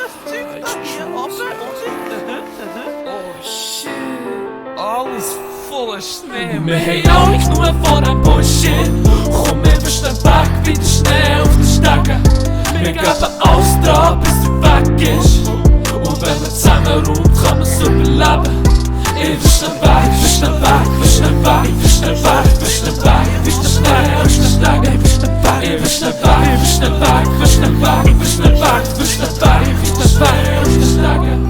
das Zeug hier runter. Oh shit, alles voller Schnee. Wir haben alle genug von dem Bullshit. Komm, wir verstehen weg wie der Schnee auf den Stegen. Wir geben alles dran, bis er weg ist. Und wenn man zusammen räumt, kann man es überleben. Ich verstehe weg, verstehe weg, verstehe weg, verstehe weg, verstehe weg, verstehe Schnee auf den Stegen. Ich verstehe weg, verstehe weg, verstehe weg, verstehe weg, verstehe weg, verstehe weg auf den Stegen.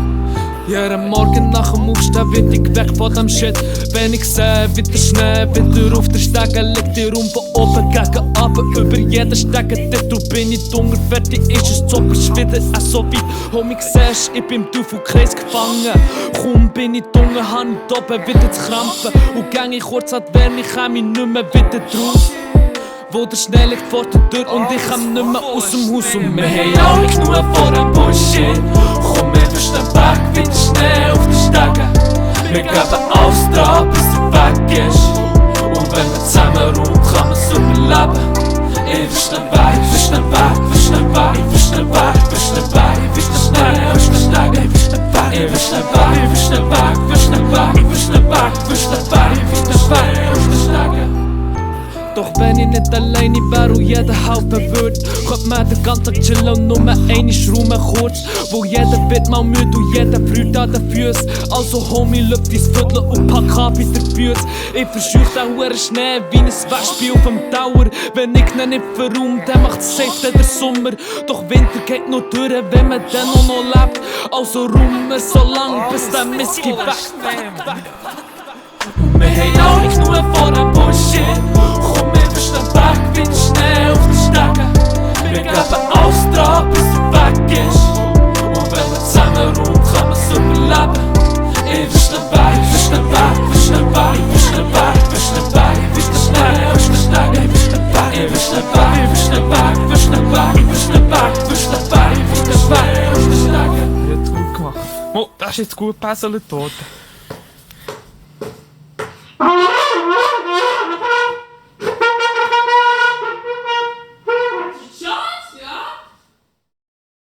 Jeden Morgen nach dem Aufstehen wird ich geweckt von dem Shit. Wenn ich sehe, wie der Schnee wieder auf der Stege liegt, die Raum von oben gegen aber über jeden Stegen. Dort bin ich dunkel, fertig ist es, Zopper ist wieder so weit. Homie, siehst, ich bin im Teufelkreis gefangen. Kaum bin ich dunkel, hab ich oben wieder zu krampfen. Und gang ich kurz an die Wärme, komm ich nicht mehr wieder draus. Wo der Schnee liegt vor der Tür und ich komm nicht mehr aus dem Haus. Und wir haben alle genug von dem Bullshit. Komm, wir verstehen weg wie der Schnee auf den Stegen. Wir geben alles dran, bis er weg ist. Und wenn man zusammen räumt, kann man es überleben. Ich verstehe weg, verstehe weg, verstehe weg, verstehe weg, verstehe weg, verstehe Schnee auf den Stegen. Ich verstehe weg, verstehe weg, verstehe weg, verstehe weg, verstehe weg, verstehe weg auf den Stegen. Doch wenn ich nicht alleine wär und jeder helfen würd, könnte man den ganzen Tag chillen und nur eine Schrumme kurz. Wo jeder wird mal müde und jeder brüllt an den Füßen. Also Homie, löp dein Viertel und pack ab in der Füße. Ich verscheuch den huren Schnee wie ein Wespe auf dem Tower. Wenn ich ihn nicht verräum, dann macht's safe der Sommer. Doch Winter geht nur durch, wenn man dann auch noch lebt. Also rum wir so lang, bis der Whisky weg. Wir haben alle genug von dem Bullshit. Komm, wir verstehen weg wie der Schnee auf den Stegen. Wir geben alles dran, bis er weg ist. Und wenn man zusammen räumt, kann man es überleben. Ich verstehe weg, verstehe weg, verstehe weg, verstehe weg, verstehe weg, verstehe Schnee auf den Stegen. Ich verstehe weg, verstehe weg, verstehe weg, verstehe weg, verstehe weg, verstehe weg auf den Stegen. Jetzt gut gemacht. Oh, das ist jetzt gut gebesselt worden.